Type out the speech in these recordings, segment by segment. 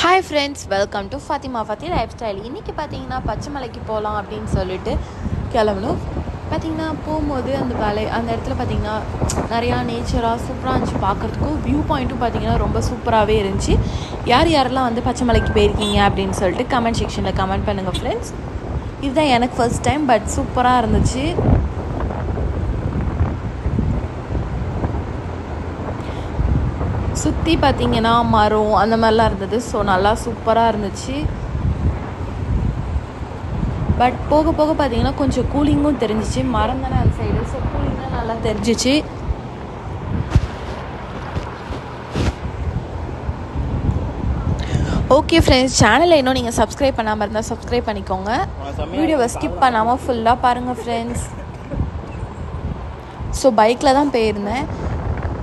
Hi friends, welcome to Fatima Fati Lifestyle. இன்னைக்கு பாத்தீங்கன்னா பச்சைமலைக்கு போலாம் அப்படினு சொல்லிட்டு கிளம்பணும். பாத்தீங்கன்னா போயும்போது அந்த இடத்துல பாத்தீங்கன்னா நிறைய நேச்சரா சூப்பரா இருந்துச்சு பார்க்கிறதுக்கு. வியூ பாயிண்ட்டும் பாத்தீங்கன்னா ரொம்ப சூப்பராவே இருந்துச்சு. யாரெல்லாம் வந்து பச்சைமலைக்கு போயிருக்கீங்க அப்படினு சொல்லிட்டு கமெண்ட் செக்ஷன்ல கமெண்ட் பண்ணுங்க फ्रेंड्स. இதுதான் எனக்கு ஃபர்ஸ்ட் டைம் பட் சூப்பரா இருந்துச்சு. சுற்றி பார்த்தீங்கன்னா மரம் அந்த மாதிரிலாம் இருந்தது. ஸோ நல்லா சூப்பராக இருந்துச்சு. பட் போக போக பார்த்தீங்கன்னா கொஞ்சம் கூலிங்கும் தெரிஞ்சிச்சு. மரம் தானே அந்த சைடு, ஸோ கூலிங்காக நல்லா தெரிஞ்சிச்சு. ஓகே ஃப்ரெண்ட்ஸ், சேனலை இன்னும் நீங்கள் சப்ஸ்கிரைப் பண்ணாமல் இருந்தால் சப்ஸ்கிரைப் பண்ணிக்கோங்க. வீடியோவை ஸ்கிப் பண்ணாமல் ஃபுல்லாக பாருங்கள் ஃப்ரெண்ட்ஸ். ஸோ பைக்கில் தான் போயிருந்தேன்.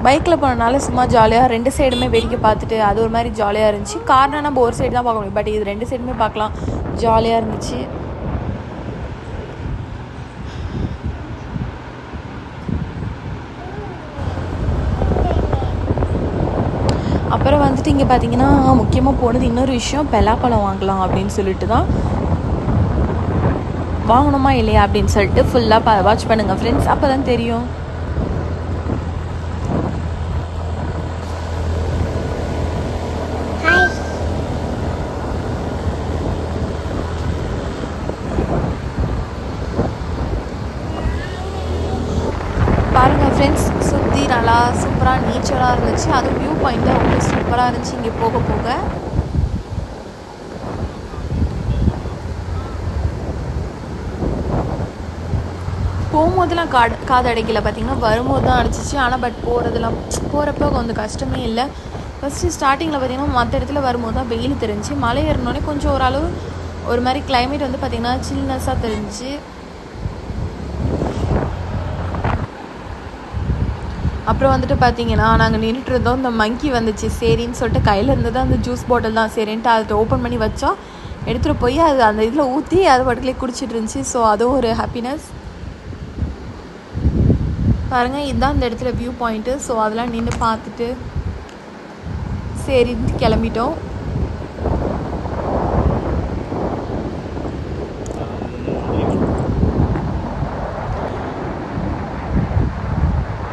பைக்கில் போனனால சும்மா ஜாலியாக ரெண்டு சைடுமே வேடிக்கை பார்த்துட்டு அது ஒரு மாதிரி ஜாலியாக இருந்துச்சு. கார்னால் நம்ம ஒரு சைடு தான் பார்க்க முடியும், பட் இது ரெண்டு சைடுமே பார்க்கலாம், ஜாலியாக இருந்துச்சு. அப்புறம் வந்துட்டு இங்கே பார்த்தீங்கன்னா முக்கியமாக போனது இன்னொரு விஷயம், பலாப்பழம் வாங்கலாம் அப்படின்னு சொல்லிட்டு தான். வாங்கணுமா இல்லையா அப்படின்னு சொல்லிட்டு ஃபுல்லாக வாட்ச் பண்ணுங்கள் ஃப்ரெண்ட்ஸ், அப்போ தான் தெரியும். பாருங்கள் ஃப்ரெண்ட்ஸ், சுற்றி நல்லா சூப்பராக நேச்சராக இருந்துச்சு. அதுவும் வியூ பாயிண்ட்டாக ரொம்ப சூப்பராக இருந்துச்சு. இங்கே போக போக போகும்போதெல்லாம் காது அடைக்கல, பார்த்தீங்கன்னா வரும்போது தான் அடிச்சிச்சு. ஆனால் பட் போகிறப்ப கொஞ்சம் கஷ்டமே இல்லை. ஃபஸ்ட்டு ஸ்டார்டிங்கில் பார்த்தீங்கன்னா மற்ற இடத்துல வரும்போது தான் வெயில் தெரிஞ்சு, மலை ஏறினோடனே கொஞ்சம் ஓரளவு ஒரு மாதிரி கிளைமேட் வந்து பார்த்திங்கன்னா சில்னஸாக தெரிஞ்சிச்சு. அப்புறம் வந்துட்டு பார்த்தீங்கன்னா நாங்கள் நின்றுட்டு இருந்தோம். இந்த மங்கி வந்துச்சு, சரின்னு சொல்லிட்டு கையில் இருந்தது அந்த ஜூஸ் பாட்டில் தான், சரின்ட்டு அதை ஓப்பன் பண்ணி வச்சோம். எடுத்துகிட்டு போய் அது அந்த இதில் ஊற்றி அது பாட்டுக்குள்ளே குடிச்சிட்டு இருந்துச்சு. ஸோ அதுவும் ஒரு ஹாப்பினஸ். பாருங்கள், இதுதான் இந்த இடத்துல வியூ பாயிண்ட்டு. ஸோ அதெல்லாம் நின்று பார்த்துட்டு சரின்ட்டு கிளம்பிட்டோம்.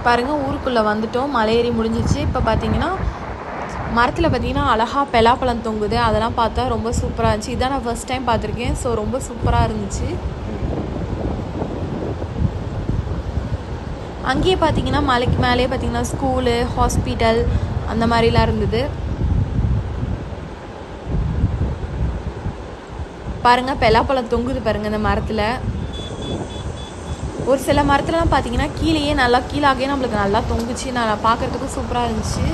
பாருங்கள், ஊருக்குள்ளே வந்துட்டோம். மலையேறி முடிஞ்சிச்சு. இப்போ பார்த்தீங்கன்னா மரத்தில் பார்த்தீங்கன்னா அழகாக பலாப்பழம் தொங்குது. அதெல்லாம் பார்த்தா ரொம்ப சூப்பராக இருந்துச்சு. இதான் நான் ஃபர்ஸ்ட் டைம் பார்த்துருக்கேன். ஸோ ரொம்ப சூப்பராக இருந்துச்சு. அங்கேயே பார்த்தீங்கன்னா மலைக்கு மேலே பார்த்தீங்கன்னா ஸ்கூலு, ஹாஸ்பிட்டல் அந்த மாதிரிலாம் இருந்தது. பாருங்கள், பலாப்பழம் தொங்குது பாருங்கள் இந்த மரத்தில். ஒரு சில மரத்துலலாம் பார்த்தீங்கன்னா கீழேயே நல்லா கீழாகவே நம்மளுக்கு நல்லா தொங்குச்சு. நல்லா பார்க்குறதுக்கும் சூப்பராக இருந்துச்சு.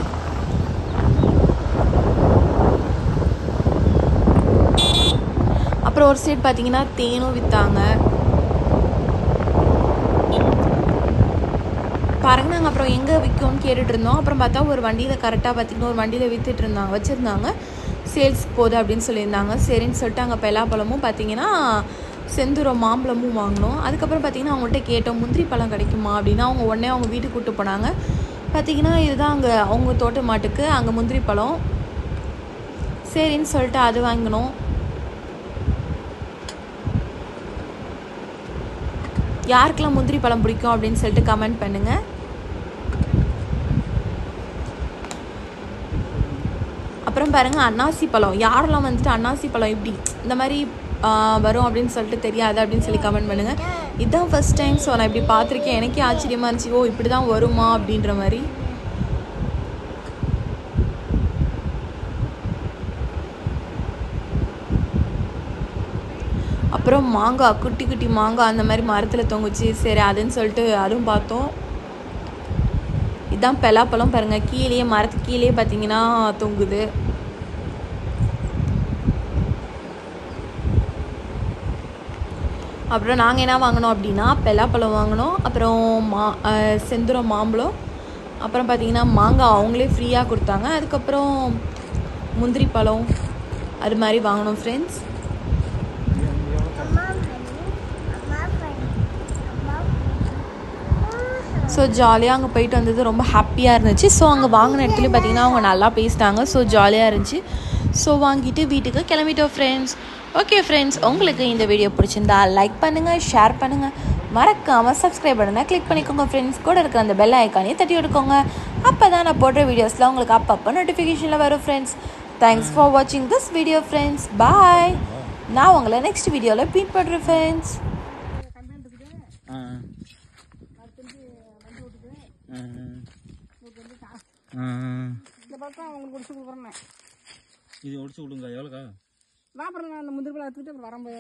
அப்புறம் ஒரு சைடு பார்த்தீங்கன்னா தேனும் விற்றாங்க. பாருங்க, நாங்கள் அப்புறம் எங்கே விற்கும்னு கேட்டுட்டு இருந்தோம். அப்புறம் பார்த்தா ஒரு வண்டியில் கரெக்டாக பார்த்தீங்கன்னா ஒரு வண்டியில் வச்சுருந்தாங்க. சேல்ஸ் போகுது அப்படின்னு சொல்லியிருந்தாங்க. சரின்னு சொல்லிட்டு அங்கே பலாப்பழமும் பார்த்தீங்கன்னா செந்தூரம் மாம்பழமும் வாங்கினோம். அதுக்கப்புறம் பார்த்தீங்கன்னா அவங்கள்ட்ட கேட்டோம் முந்திரி பழம் கிடைக்குமா அப்படின்னா அவங்க உடனே அவங்க வீட்டுக்கு கூப்பிட்டு போனாங்க. பார்த்தீங்கன்னா இதுதான் அங்கே அவங்க தோட்ட மாட்டுக்கு அங்கே முந்திரி பழம். சரின்னு சொல்லிட்டு அது வாங்கினோம். யாருக்கெல்லாம் முந்திரி பழம் பிடிக்கும் அப்படின்னு சொல்லிட்டு கமெண்ட் பண்ணுங்கள். அப்புறம் பாருங்கள், அன்னாசி பழம். யாரெல்லாம் வந்துட்டு அன்னாசி பழம் இப்படி இந்த மாதிரி வரும் அப்படின்னு சொல்லிட்டு தெரியாது அப்படின்னு சொல்லி கமெண்ட் பண்ணுங்கள். இதுதான் ஃபர்ஸ்ட் டைம். ஸோ நான் இப்படி பார்த்துருக்கேன். எனக்கே ஆச்சரியமாக இருந்துச்சு, ஓ இப்படி தான் வருமா அப்படின்ற மாதிரி. அப்புறம் மாங்காய், குட்டி குட்டி மாங்காய் அந்த மாதிரி மரத்தில் தொங்குச்சு. சரி அதுன்னு சொல்லிட்டு அதுவும் பார்த்தோம். இதுதான் பலாப்பழம். பாருங்கள், கீழே மரத்துக்கு கீழே பார்த்தீங்கன்னா தொங்குது. அப்புறம் நாங்கள் என்ன வாங்கினோம் அப்படின்னா பலாப்பழம் வாங்கினோம். அப்புறம் செந்தூரம் மாம்பழம். அப்புறம் பார்த்தீங்கன்னா மாங்காய் அவங்களே ஃப்ரீயாக கொடுத்தாங்க. அதுக்கப்புறம் முந்திரி பழம் அது மாதிரி வாங்கினோம் ஃப்ரெண்ட்ஸ். ஸோ ஜாலியாக அங்கே போயிட்டு வந்தது ரொம்ப ஹாப்பியாக இருந்துச்சு. ஸோ அங்கே வாங்கின இடத்துலையும் பார்த்திங்கன்னா அவங்க நல்லா பேசிட்டாங்க. ஸோ ஜாலியாக இருந்துச்சு. ஸோ வாங்கிட்டு வீட்டுக்கு கிளம்பிட்டோம் ஃப்ரெண்ட்ஸ். ஓகே ஃப்ரெண்ட்ஸ், உங்களுக்கு இந்த வீடியோ பிடிச்சிருந்தா லைக் பண்ணுங்கள், ஷேர் பண்ணுங்கள், மறக்காமல் சப்ஸ்கிரைப் பண்ணுங்கள், கிளிக் பண்ணிக்கோங்க ஃப்ரெண்ட்ஸ். கூட இருக்கிற அந்த பெல் ஐக்கானையும் தட்டி விட்டுக்கோங்க. அப்போ தான் நான் போடுற வீடியோஸ்லாம் உங்களுக்கு அப்பப்போ நோட்டிஃபிகேஷனில் வரும் ஃப்ரெண்ட்ஸ். தேங்க்ஸ் ஃபார் வாட்சிங் திஸ் வீடியோ ஃப்ரெண்ட்ஸ். பாய். நான் உங்களை நெக்ஸ்ட் வீடியோவில் மீட் பண்ணுறேன் ஃப்ரெண்ட்ஸ். இது ஒடிச்சு விடுங்க. எவ்வளோக்கா? அப்புறம் நான் அந்த முந்திரி பழம் எடுத்துக்கிட்டு அப்புறம் வரம்பு